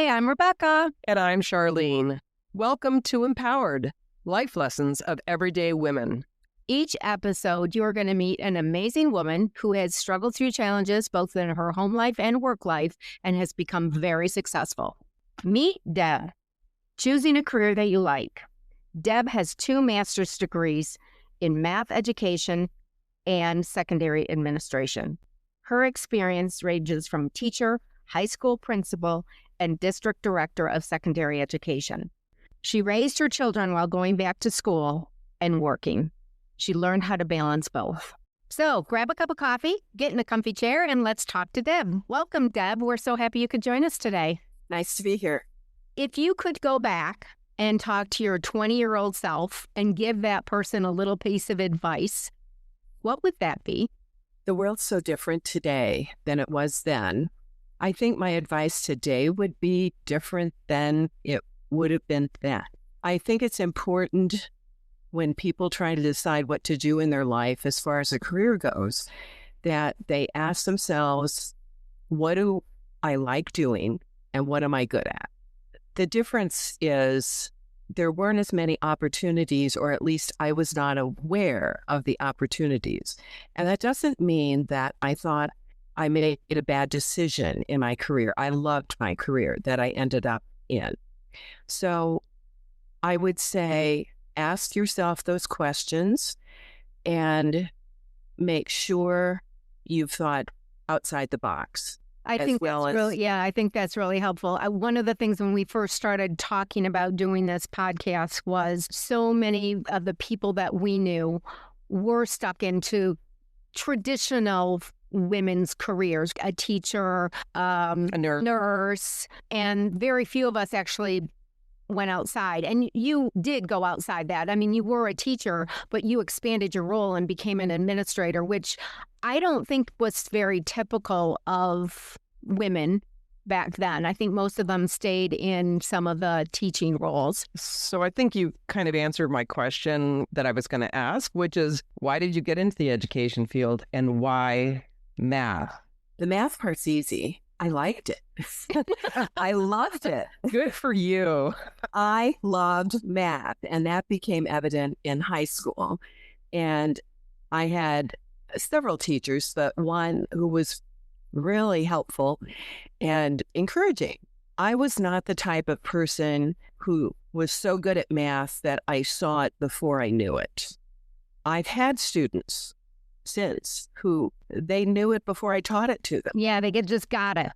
Hi, I'm Rebecca. And I'm Charlene. Welcome to Empowered, Life Lessons of Everyday Women. Each episode, you're going to meet an amazing woman who has struggled through challenges both in her home life and work life and has become very successful. Meet Deb, choosing a career that you like. Deb has 2 master's degrees in math education and secondary administration. Her experience ranges from teacher, high school principal, and district director of secondary education. She raised her children while going back to school and working. She learned how to balance both. So grab a cup of coffee, get in a comfy chair, and let's talk to Deb. Welcome, Deb. We're so happy you could join us today. Nice to be here. If you could go back and talk to your 20-year-old self and give that person a little piece of advice, what would that be? The world's so different today than it was then. I think my advice today would be different than it would have been then. I think it's important when people try to decide what to do in their life as far as a career goes, that they ask themselves, what do I like doing and what am I good at? The difference is there weren't as many opportunities, or at least I was not aware of the opportunities. And that doesn't mean that I thought I made a bad decision in my career. I loved my career that I ended up in. So I would say, ask yourself those questions and make sure you've thought outside the box. I think that's really helpful. One of the things when we first started talking about doing this podcast was so many of the people that we knew were stuck into traditional women's careers, a teacher, a nurse, and very few of us actually went outside. And you did go outside that. I mean, you were a teacher, but you expanded your role and became an administrator, which I don't think was very typical of women back then. I think most of them stayed in some of the teaching roles. So I think you kind of answered my question that I was going to ask, which is, why did you get into the education field and why math? The math part's easy. I liked it. I loved it. Good for you. I loved math, and that became evident in high school. And I had several teachers, but one who was really helpful and encouraging. I was not the type of person who was so good at math that I saw it before I knew it. I've had students since who they knew it before I taught it to them. Yeah, they just got it.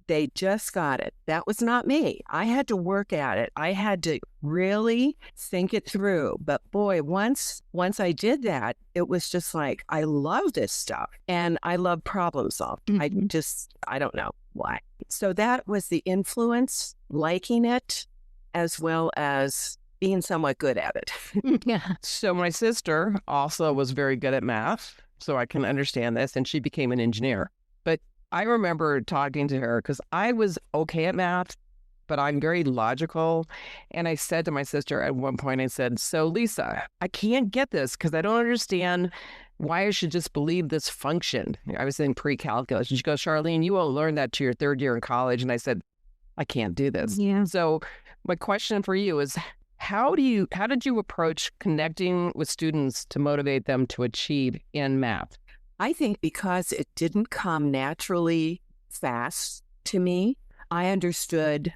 They just got it. That was not me. I had to work at it. I had to really think it through. But boy, once I did that, it was just like, I love this stuff and I love problem solving. I don't know why. So that was the influence, liking it, as well as being somewhat good at it. Yeah. So my sister also was very good at math, so I can understand this, and she became an engineer. But I remember talking to her because I was okay at math, but I'm very logical. And I said to my sister at one point, I said, so Lisa, I can't get this because I don't understand why I should just believe this function. I was in pre-calculus. And she goes, Charlene, you won't learn that to your 3rd year in college. And I said, I can't do this. Yeah. So my question for you is, how did you approach connecting with students to motivate them to achieve in math? I think because it didn't come naturally fast to me, I understood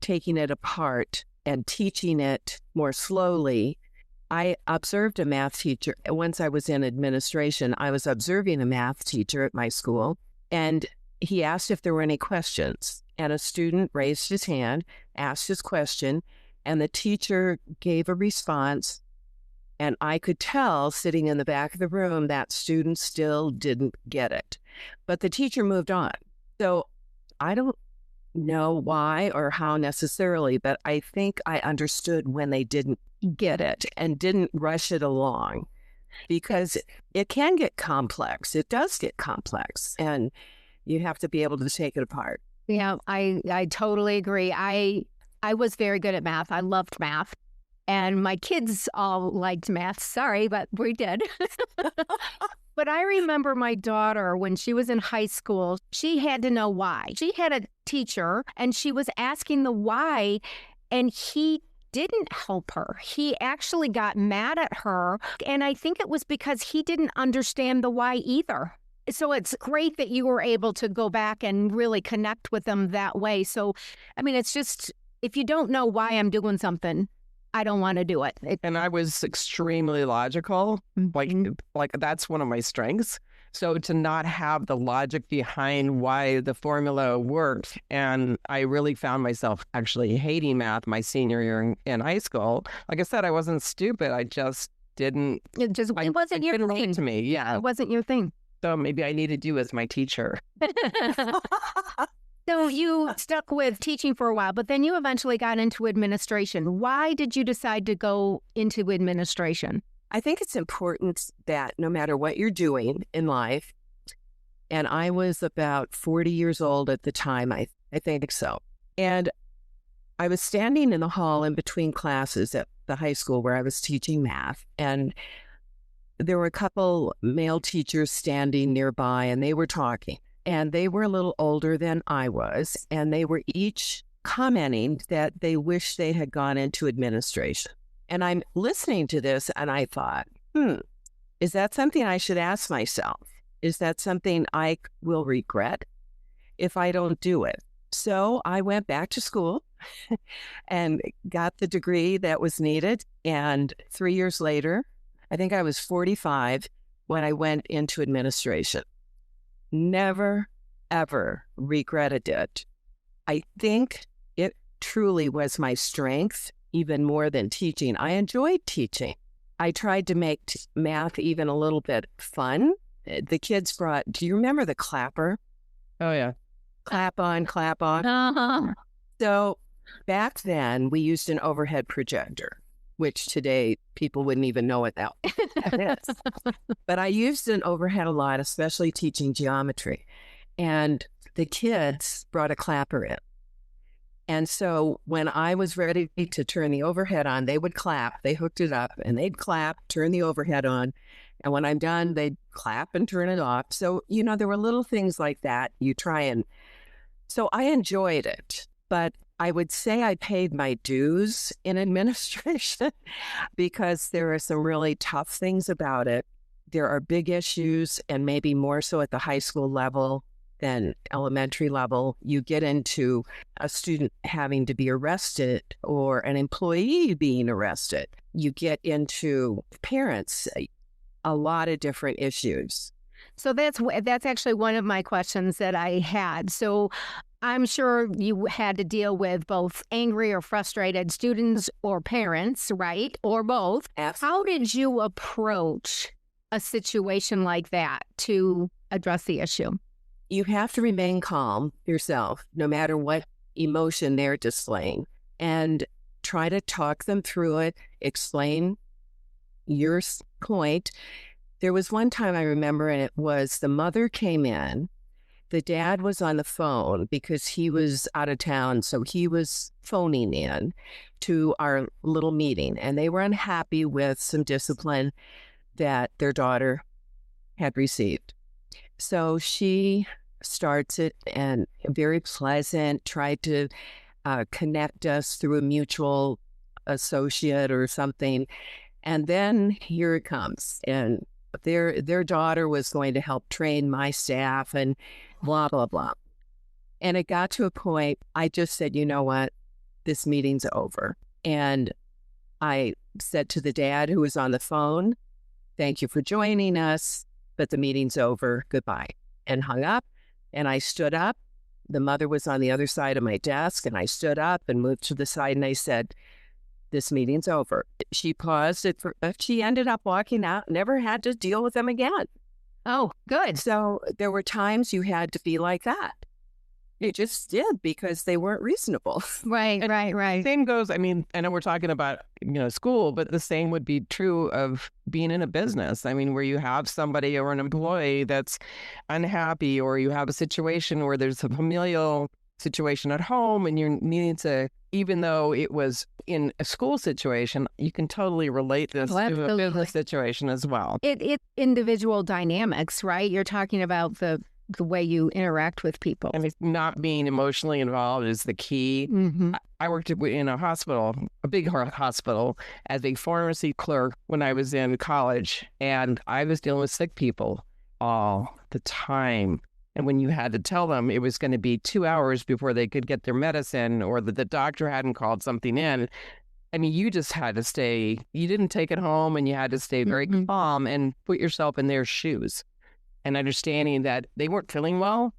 taking it apart and teaching it more slowly. I observed a math teacher. Once I was in administration, I was observing a math teacher at my school, and he asked if there were any questions. And a student raised his hand, asked his question, and the teacher gave a response. And I could tell sitting in the back of the room that student still didn't get it. But the teacher moved on. So I don't know why or how necessarily, but I think I understood when they didn't get it and didn't rush it along, because it can get complex. It does get complex, and you have to be able to take it apart. Yeah, I totally agree. I was very good at math. I loved math. And my kids all liked math. Sorry, but we did. But I remember my daughter when she was in high school, she had to know why. She had a teacher and she was asking the why, and he didn't help her. He actually got mad at her. And I think it was because he didn't understand the why either. So it's great that you were able to go back and really connect with them that way. So, I mean, it's just, if you don't know why I'm doing something, I don't want to do it. And I was extremely logical. Like that's one of my strengths. So to not have the logic behind why the formula worked, and I really found myself actually hating math my senior year in high school. Like I said, I wasn't stupid. I just didn't. It wasn't your thing thing to me. Yeah. It wasn't your thing. So maybe I needed you as my teacher. So you stuck with teaching for a while, but then you eventually got into administration. Why did you decide to go into administration? I think it's important that no matter what you're doing in life, and I was about 40 years old at the time, I think so. And I was standing in the hall in between classes at the high school where I was teaching math, and there were a couple male teachers standing nearby, and they were talking. And they were a little older than I was, and they were each commenting that they wished they had gone into administration. And I'm listening to this, and I thought, is that something I should ask myself? Is that something I will regret if I don't do it? So I went back to school and got the degree that was needed. And 3 years later, I think I was 45 when I went into administration. Never, ever regretted it. I think it truly was my strength, even more than teaching. I enjoyed teaching. I tried to make math even a little bit fun. The kids brought, do you remember the clapper? Oh, yeah. Clap on, clap on. Uh-huh. So back then, we used an overhead projector, which today people wouldn't even know what that is. But I used an overhead a lot, especially teaching geometry. And the kids brought a clapper in. And so when I was ready to turn the overhead on, they would clap. They hooked it up and they'd clap, turn the overhead on. And when I'm done, they'd clap and turn it off. So, there were little things like that. You try and... So I enjoyed it. But I would say I paid my dues in administration because there are some really tough things about it. There are big issues, and maybe more so at the high school level than elementary level. You get into a student having to be arrested or an employee being arrested. You get into parents, a lot of different issues. So that's actually one of my questions that I had. So I'm sure you had to deal with both angry or frustrated students or parents, right? Or both. Absolutely. How did you approach a situation like that to address the issue? You have to remain calm yourself, no matter what emotion they're displaying, and try to talk them through it, explain your point. There was one time I remember, and it was the mother came in. The dad was on the phone because he was out of town, so he was phoning in to our little meeting, and they were unhappy with some discipline that their daughter had received. So she starts it, and very pleasant, tried to connect us through a mutual associate or something. And then here it comes. And their daughter was going to help train my staff and blah, blah, blah. And it got to a point, I just said, you know what, this meeting's over. And I said to the dad who was on the phone, thank you for joining us, but the meeting's over, goodbye, and hung up. And I stood up. The mother was on the other side of my desk, and I stood up and moved to the side, and I said, this meeting's over. She paused. She ended up walking out, never had to deal with them again. Oh, good. So there were times you had to be like that. You just did because they weren't reasonable. Right. Same goes, I know we're talking about, school, but the same would be true of being in a business. Where you have somebody or an employee that's unhappy, or you have a situation where there's a familial situation at home and you're needing to, even though it was in a school situation, you can totally relate this to a business situation as well. It's individual dynamics, right? You're talking about the way you interact with people. And not being emotionally involved is the key. Mm-hmm. I worked in a hospital, a big hospital, as a pharmacy clerk when I was in college. And I was dealing with sick people all the time. And when you had to tell them it was going to be 2 hours before they could get their medicine or that the doctor hadn't called something in, I mean, you just had to stay, you didn't take it home and you had to stay very calm and put yourself in their shoes. And understanding that they weren't feeling well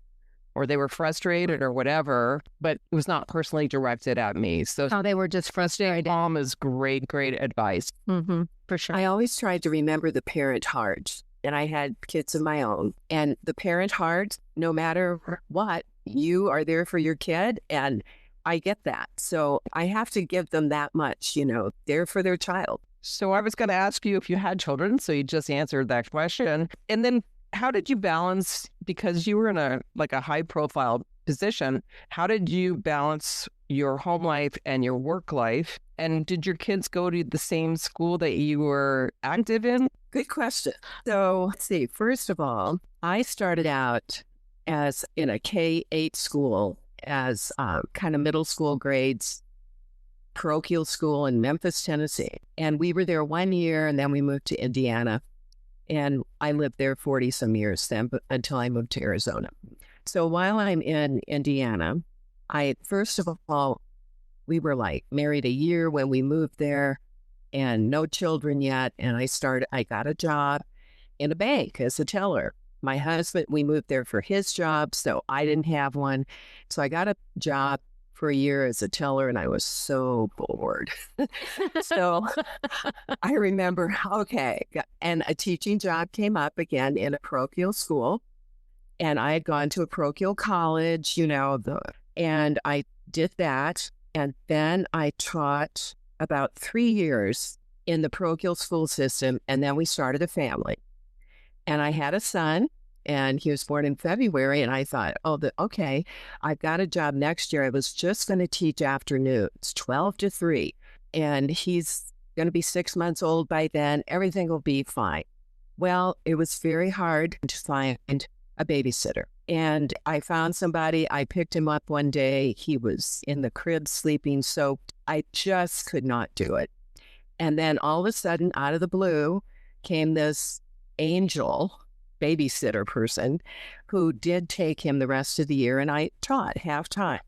or they were frustrated or whatever, but it was not personally directed at me. So they were just frustrated. Mom is great advice. Mm-hmm. For sure. I always tried to remember the parent heart. And I had kids of my own. And the parent heart, no matter what, you are there for your kid. And I get that. So I have to give them that much, there for their child. So I was going to ask you if you had children. So you just answered that question. And then how did you balance, because you were in a high profile position, how did you balance your home life and your work life? And did your kids go to the same school that you were active in? Good question. So let's see. First of all, I started out as in a K-8 school as kind of middle school grades, parochial school in Memphis, Tennessee. And we were there 1 year and then we moved to Indiana. And I lived there 40 some years then, until I moved to Arizona. So while I'm in Indiana, first of all, we were married a year when we moved there and no children yet. And I got a job in a bank as a teller. My husband, we moved there for his job, so I didn't have one. So I got a job for a year as a teller and I was so bored. So I remember, and a teaching job came up again in a parochial school. And I had gone to a parochial college, and I did that. And then I taught about 3 years in the parochial school system. And then we started a family. And I had a son, and he was born in February. And I thought, I've got a job next year. I was just going to teach afternoons, 12 to 3. And he's going to be 6 months old by then. Everything will be fine. Well, it was very hard to find a babysitter. And I found somebody. I picked him up one day. He was in the crib sleeping, so I just could not do it. And then all of a sudden, out of the blue, came this angel babysitter person who did take him the rest of the year, and I taught half-time.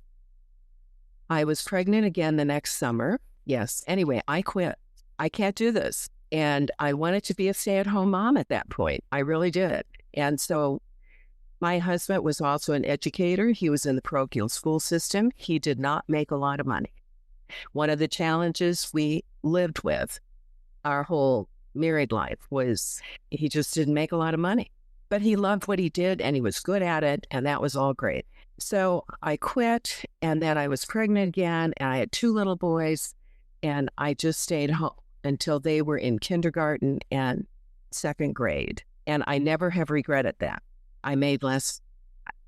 I was pregnant again the next summer. Yes. Anyway, I quit. I can't do this. And I wanted to be a stay-at-home mom at that point. I really did. And so my husband was also an educator. He was in the parochial school system. He did not make a lot of money. One of the challenges we lived with our whole married life was he just didn't make a lot of money. But he loved what he did and he was good at it, and that was all great. So I quit, and then I was pregnant again, and I had 2 little boys, and I just stayed home until they were in kindergarten and 2nd grade. And I never have regretted that. I made less.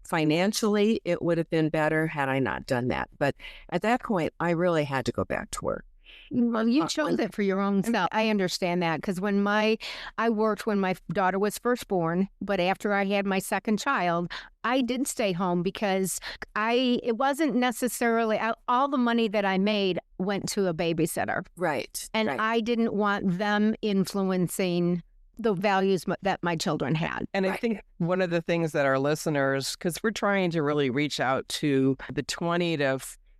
Financially, it would have been better had I not done that. But at that point, I really had to go back to work. Well, you chose it for your own self. I understand that, because I worked when my daughter was first born, but after I had my second child, I did stay home because it wasn't necessarily all the money that I made went to a babysitter. Right. And I didn't want them influencing the values that my children had. And I think one of the things that our listeners, because we're trying to really reach out to the 20 to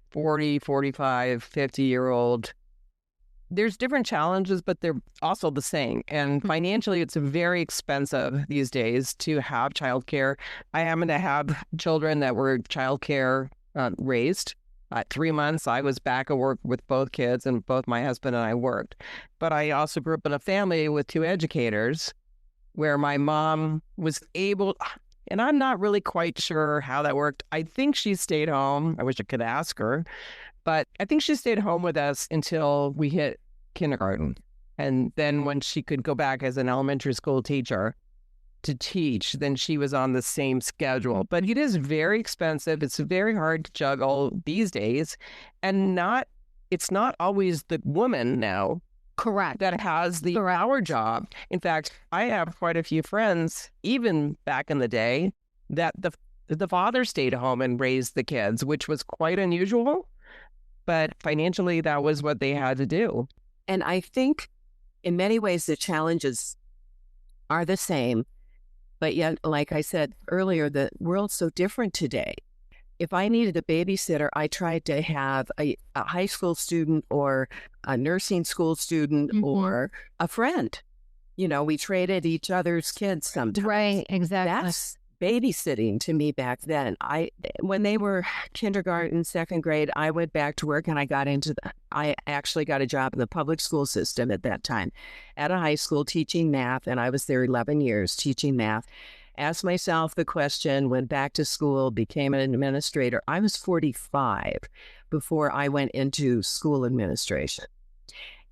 40, 45, 50-year-old, there's different challenges, but they're also the same. And financially, it's very expensive these days to have childcare. I happen to have children that were childcare raised. At 3 months, I was back at work with both kids, and both my husband and I worked. But I also grew up in a family with 2 educators where my mom was able, and I'm not really quite sure how that worked. I think she stayed home. I wish I could ask her. But I think she stayed home with us until we hit kindergarten. And then when she could go back as an elementary school teacher, to teach, then she was on the same schedule. But it is very expensive. It's very hard to juggle these days. And it's not always the woman now Correct. that has the hour job. In fact, I have quite a few friends, even back in the day, that the father stayed home and raised the kids, which was quite unusual. But financially, that was what they had to do. And I think in many ways, the challenges are the same. But yet, like I said earlier, the world's so different today. If I needed a babysitter, I tried to have a high school student or a nursing school student or a friend. You know, we traded each other's kids sometimes. Right, exactly. That's babysitting to me back then. When they were kindergarten, second grade, I went back to work and I actually got a job in the public school system at that time at a high school teaching math. And I was there 11 years teaching math. Asked myself the question, went back to school, became an administrator. I was 45 before I went into school administration.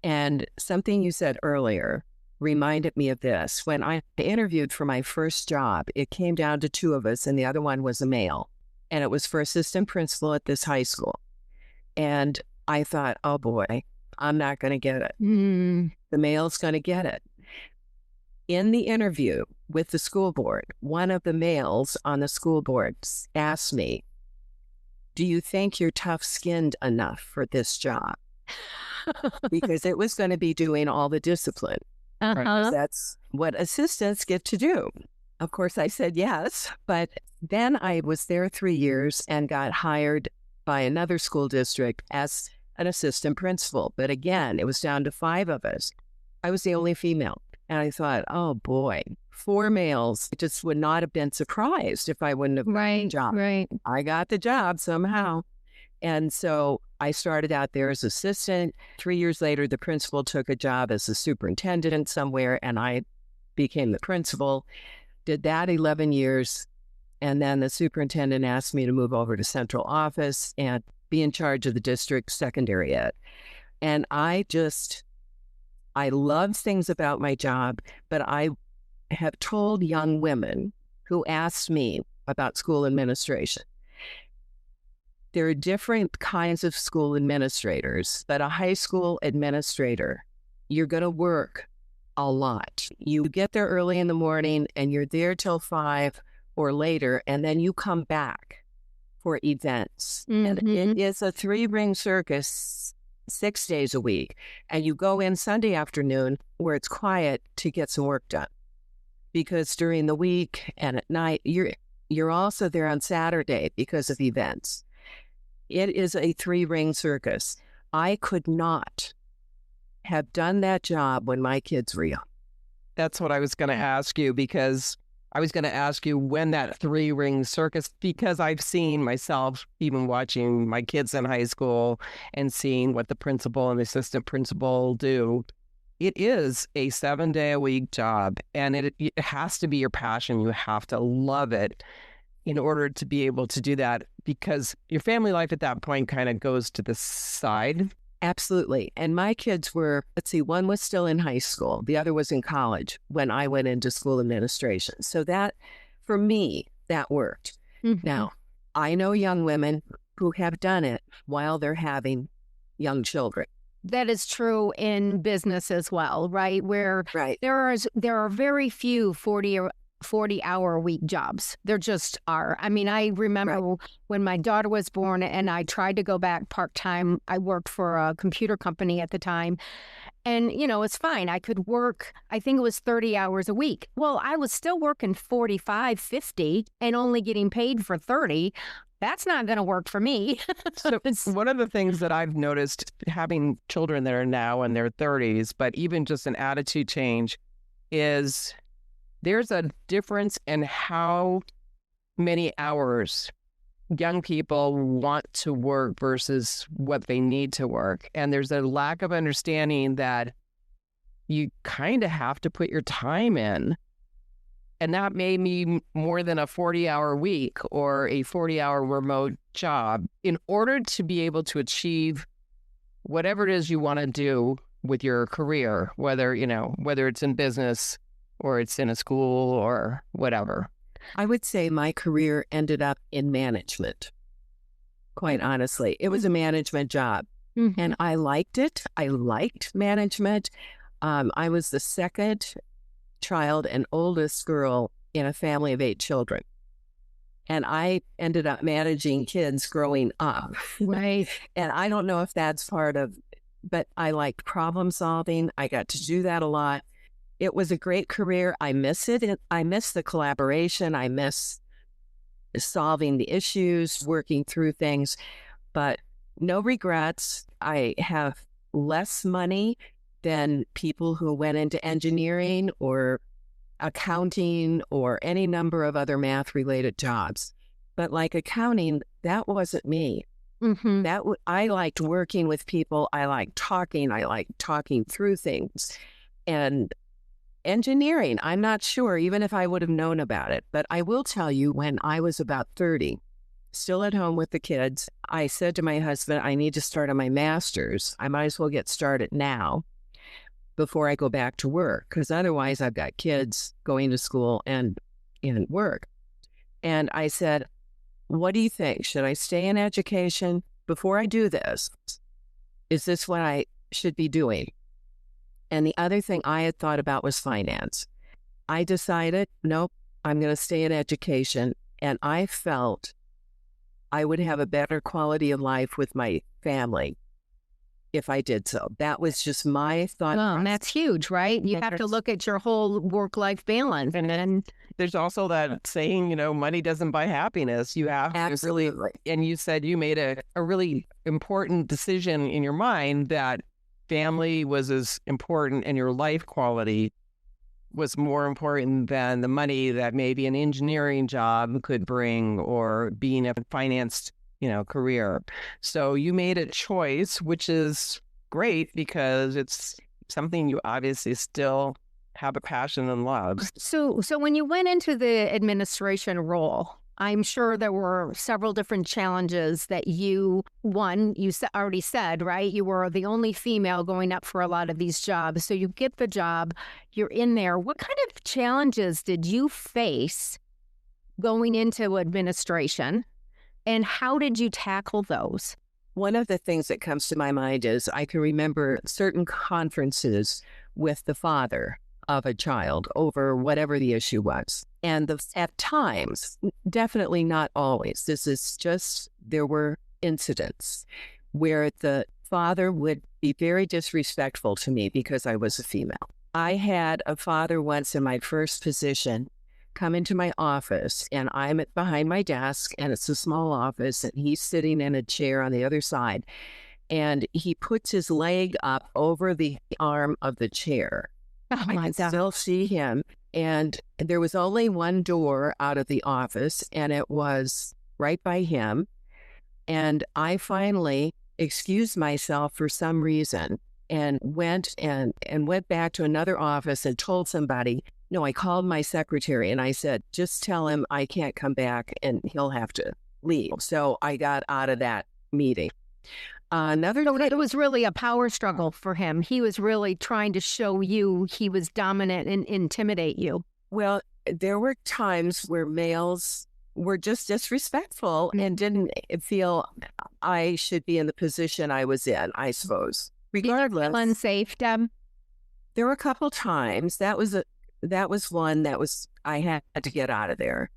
And something you said earlier reminded me of this. When I interviewed for my first job, it came down to two of us, and the other one was a male. And it was for assistant principal at this high school. And I thought, oh boy, I'm not going to get it. The male's going to get it. In the interview with the school board, one of the males on the school board asked me, do you think you're tough-skinned enough for this job? Because it was going to be doing all the discipline. That's what assistants get to do. Of course, I said yes, but then I was there 3 years and got hired by another school district as an assistant principal. But again, it was down to 5 of us. I was the only female. And I thought, oh boy, 4 males. I just would not have been surprised if I wouldn't have gotten the job. Right. I got the job somehow. And so I started out there as assistant. 3 years later, the principal took a job as a superintendent somewhere, and I became the principal. Did that 11 years. And then the superintendent asked me to move over to central office and be in charge of the district secondary ed. And I love things about my job, but I have told young women who asked me about school administration, there are different kinds of school administrators, but a high school administrator, you're going to work a lot. You get there early in the morning and you're there till 5 or later, and then you come back for events. And it is a 3-ring circus 6 days a week. And you go in Sunday afternoon where it's quiet to get some work done. Because during the week and at night, you're also there on Saturday because of events. It is a 3-ring circus. I could not have done that job when my kids were young. That's what I was going to ask you, because I was going to ask you when that 3-ring circus, because I've seen myself, even watching my kids in high school and seeing what the principal and the assistant principal do. It is a 7-day-a-week job, and it has to be your passion. You have to love it in order to be able to do that, because your family life at that point kind of goes to the side. Absolutely. And my kids were, one was still in high school. The other was in college when I went into school administration. So that, for me, that worked. Now, I know young women who have done it while they're having young children. That is true in business as well, right? Where there are very few 40-hour-a-week jobs. There just are. I mean, I remember when my daughter was born and I tried to go back part-time. I worked for a computer company at the time. And, it's fine. I could work, I think it was 30 hours a week. Well, I was still working 45, 50 and only getting paid for 30. That's not going to work for me. So one of the things that I've noticed having children that are now in their 30s, but even just an attitude change, is there's a difference in how many hours young people want to work versus what they need to work. And there's a lack of understanding that you kind of have to put your time in. And that may mean more than a 40-hour week or a 40-hour remote job in order to be able to achieve whatever it is you want to do with your career, whether it's in business or it's in a school or whatever? I would say my career ended up in management, quite honestly. It was a management job, and I liked it. I liked management. I was the second child and oldest girl in a family of 8 children. And I ended up managing kids growing up. Right. And I don't know if that's part of, but I liked problem solving. I got to do that a lot. It was a great career. I miss it. I miss the collaboration. I miss solving the issues, working through things, but no regrets. I have less money than people who went into engineering or accounting or any number of other math-related jobs. But like accounting, that wasn't me. I liked working with people. I liked talking through things. And engineering, I'm not sure, even if I would have known about it. But I will tell you, when I was about 30, still at home with the kids, I said to my husband, I need to start on my master's. I might as well get started now before I go back to work, because otherwise I've got kids going to school and work. And I said, what do you think? Should I stay in education? Before I do this, is this what I should be doing? And the other thing I had thought about was finance. I decided, nope, I'm going to stay in education. And I felt I would have a better quality of life with my family if I did so. That was just my thought. Well, and that's huge, right? You have to look at your whole work-life balance. And then there's also that saying, money doesn't buy happiness. You have Absolutely. And you said you made a really important decision in your mind that family was as important and your life quality was more important than the money that maybe an engineering job could bring or being a finance career. So you made a choice, which is great because it's something you obviously still have a passion and love. So when you went into the administration role, I'm sure there were several different challenges that you already said, right? You were the only female going up for a lot of these jobs. So you get the job, you're in there. What kind of challenges did you face going into administration? And how did you tackle those? One of the things that comes to my mind is I can remember certain conferences with the father of a child over whatever the issue was. And at times, definitely not always, there were incidents where the father would be very disrespectful to me because I was a female. I had a father once in my first position come into my office, and I'm behind my desk, and it's a small office, and he's sitting in a chair on the other side, and he puts his leg up over the arm of the chair. Oh, my I can God. still see him, and there was only one door out of the office, and it was right by him, and I finally excused myself for some reason and went back to another office and told somebody. No, I called my secretary and I said, just tell him I can't come back and he'll have to leave. So I got out of that meeting. It was really a power struggle for him. He was really trying to show you he was dominant and intimidate you. Well, there were times where males were just disrespectful and didn't feel I should be in the position I was in, I suppose. Regardless. Did you feel unsafe, Deb? There were a couple times. That was one I had to get out of there.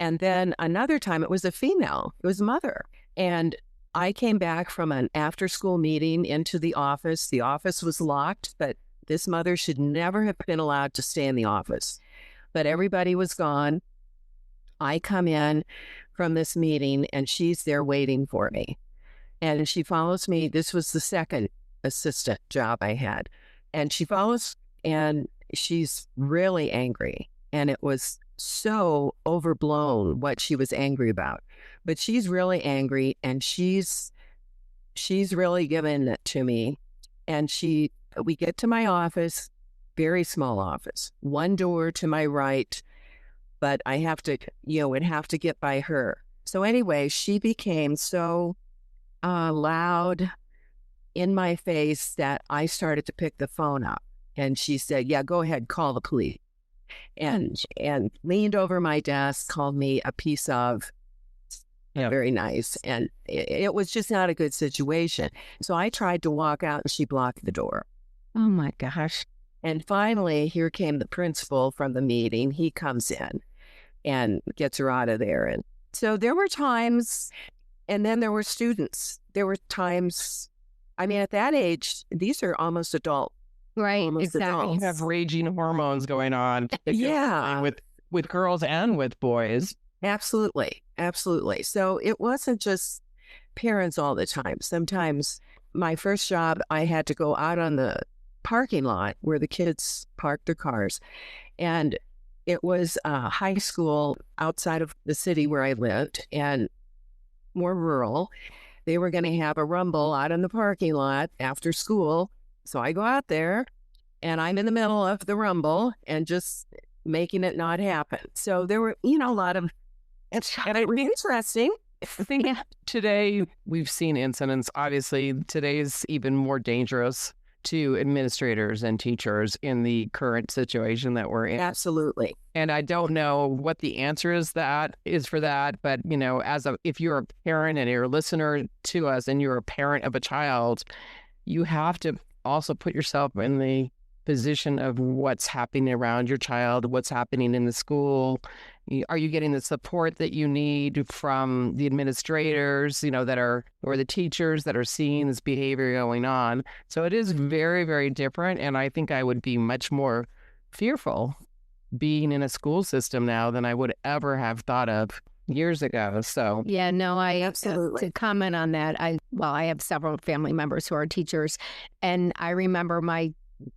And then another time it was a female. It was a mother. And I came back from an after-school meeting into the office. The office was locked, but this mother should never have been allowed to stay in the office. But everybody was gone. I come in from this meeting, and she's there waiting for me. And she follows me. This was the second assistant job I had. And she follows, and she's really angry. And it was so overblown what she was angry about. But she's really angry, and she's really given it to me. And we get to my office, very small office, one door to my right, but I have to, would have to get by her. So anyway, she became so loud in my face that I started to pick the phone up. And she said, yeah, go ahead, call the police. and leaned over my desk, called me a piece of. Yeah. Very nice. And it was just not a good situation. So I tried to walk out and she blocked the door. Oh my gosh. And finally, here came the principal from the meeting. He comes in and gets her out of there. And so there were times, and then there were students. There were times, I mean, at that age, these are almost adult. Right, Almost exactly. adults. You have raging hormones going on. Yeah. With girls and with boys. Absolutely. Absolutely. So it wasn't just parents all the time. Sometimes my first job, I had to go out on the parking lot where the kids parked their cars. And it was a high school outside of the city where I lived and more rural. They were going to have a rumble out in the parking lot after school. So I go out there and I'm in the middle of the rumble and just making it not happen. So there were, a lot of, and it was interesting. I think today we've seen incidents. Obviously, today's even more dangerous to administrators and teachers in the current situation that we're in. Absolutely. And I don't know what the answer is for that. But, if you're a parent and you're a listener to us and you're a parent of a child, you have to also put yourself in the position of what's happening around your child, what's happening in the school. Are you getting the support that you need from the administrators, or the teachers that are seeing this behavior going on? So it is very, very different. And I think I would be much more fearful being in a school system now than I would ever have thought of years ago. So yeah, no, I absolutely to comment on that. I have several family members who are teachers, and I remember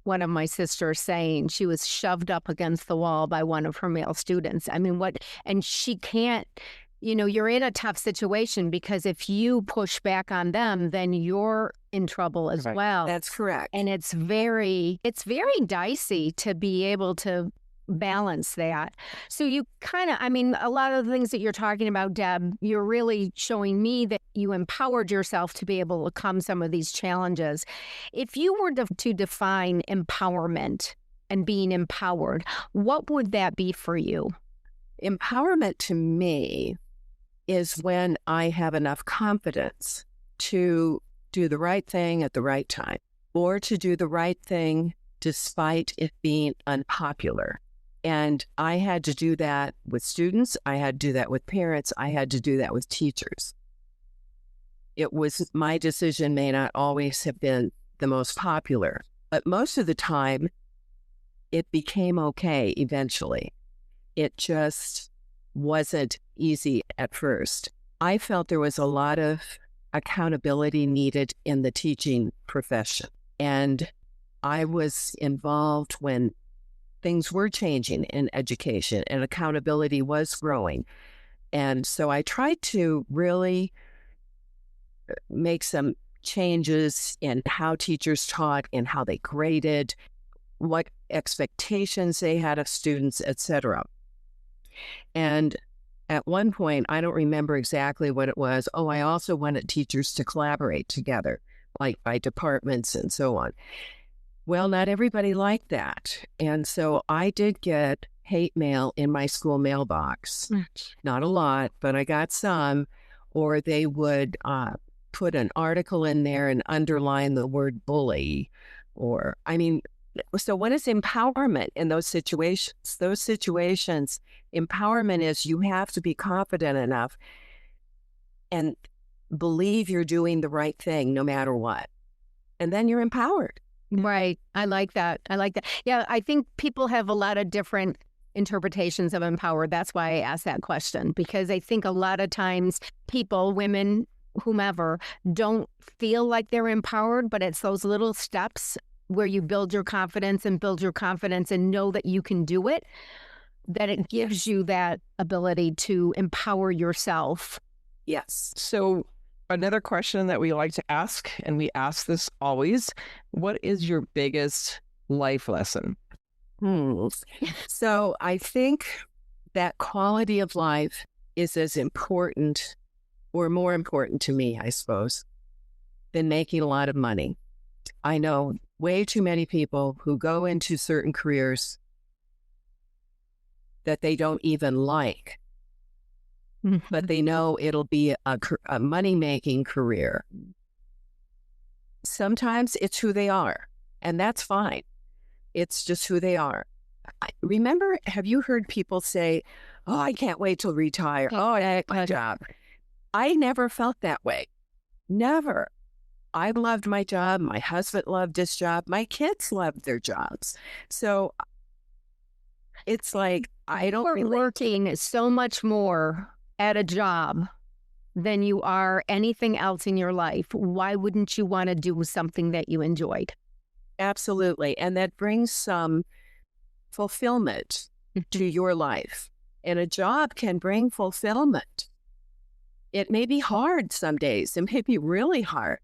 one of my sisters saying she was shoved up against the wall by one of her male students. I mean, and she can't, you're in a tough situation because if you push back on them, then you're in trouble as well. That's correct. And it's very dicey to be able to balance that. So you a lot of the things that you're talking about, Deb, you're really showing me that you empowered yourself to be able to overcome some of these challenges. If you were to define empowerment and being empowered, what would that be for you? Empowerment to me is when I have enough confidence to do the right thing at the right time, or to do the right thing despite it being unpopular. And I had to do that with students. I had to do that with parents. I had to do that with teachers. My decision may not always have been the most popular, but most of the time it became okay eventually. It just wasn't easy at first. I felt there was a lot of accountability needed in the teaching profession. And I was involved when things were changing in education and accountability was growing. And so I tried to really make some changes in how teachers taught and how they graded, what expectations they had of students, etc. And at one point, I don't remember exactly what it was. Oh, I also wanted teachers to collaborate together, like by departments and so on. Well, not everybody liked that. And so I did get hate mail in my school mailbox. Not a lot, but I got some. Or they would put an article in there and underline the word bully. So what is empowerment in those situations? Those situations, empowerment is you have to be confident enough and believe you're doing the right thing no matter what. And then you're empowered. Right. I like that. Yeah, I think people have a lot of different interpretations of empowered. That's why I asked that question, because I think a lot of times people, women, whomever, don't feel like they're empowered, but it's those little steps where you build your confidence and know that you can do it, that it gives you that ability to empower yourself. Yes. So another question that we like to ask, and we ask this always, what is your biggest life lesson? So I think that quality of life is as important or more important to me, I suppose, than making a lot of money. I know way too many people who go into certain careers that they don't even like, but they know it'll be a money-making career. Sometimes it's who they are, and that's fine. It's just who they are. Remember, have you heard people say, oh, I can't wait to retire. Oh, I like my job. I never felt that way. Never. I loved my job. My husband loved his job. My kids loved their jobs. So it's like, I don't You're working so much more at a job than you are anything else in your life. Why wouldn't you want to do something that you enjoyed? Absolutely. And that brings some fulfillment to your life. And a job can bring fulfillment. It may be hard some days. It may be really hard.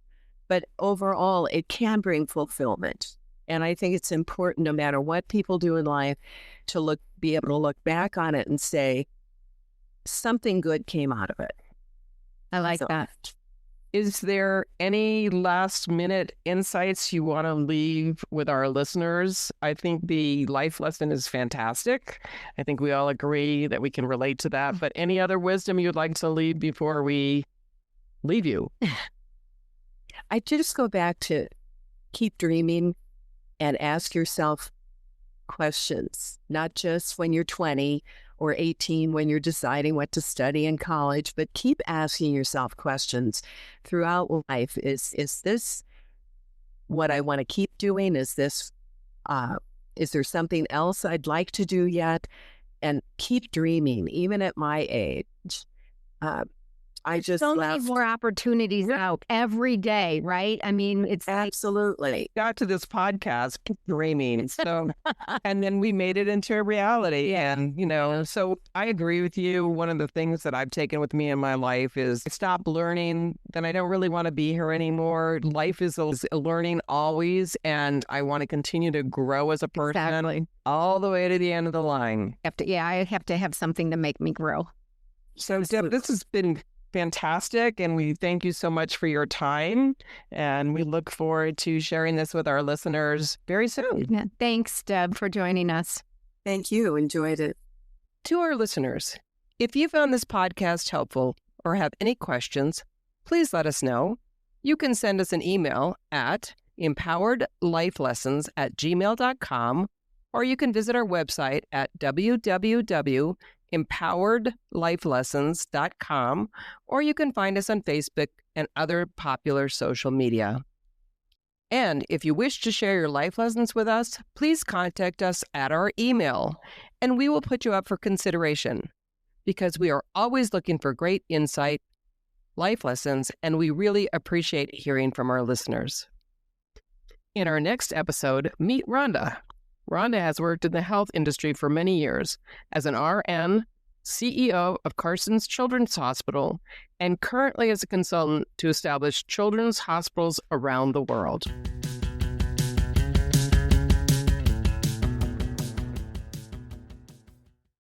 But overall, it can bring fulfillment. And I think it's important, no matter what people do in life, to be able to look back on it and say, something good came out of it. I like that. Is there any last minute insights you want to leave with our listeners? I think the life lesson is fantastic. I think we all agree that we can relate to that. But any other wisdom you'd like to leave before we leave you? I just go back to keep dreaming and ask yourself questions, not just when you're 20 or 18 when you're deciding what to study in college, but keep asking yourself questions throughout life. Is this what I want to keep doing? Is there something else I'd like to do yet? And keep dreaming, even at my age. I just so many more opportunities out every day, right? I mean, it's absolutely got to this podcast dreaming. So, and then we made it into a reality. And, so I agree with you. One of the things that I've taken with me in my life is stop learning. Then I don't really want to be here anymore. Life is a learning always. And I want to continue to grow as a person all the way to the end of the line. I have to have something to make me grow. So, Deb, this has been fantastic, and we thank you so much for your time, and we look forward to sharing this with our listeners very soon. Yeah. Thanks, Deb, for joining us. Thank you. Enjoyed it. To our listeners, if you found this podcast helpful or have any questions, please let us know. You can send us an email at empoweredlifelessons@gmail.com, or you can visit our website at www.empoweredlifelessons.com, or you can find us on Facebook and other popular social media. And if you wish to share your life lessons with us, please contact us at our email, and we will put you up for consideration, because we are always looking for great insight, life lessons, and we really appreciate hearing from our listeners. In our next episode, meet Rhonda. Rhonda has worked in the health industry for many years as an RN, CEO of Carson's Children's Hospital, and currently as a consultant to establish children's hospitals around the world.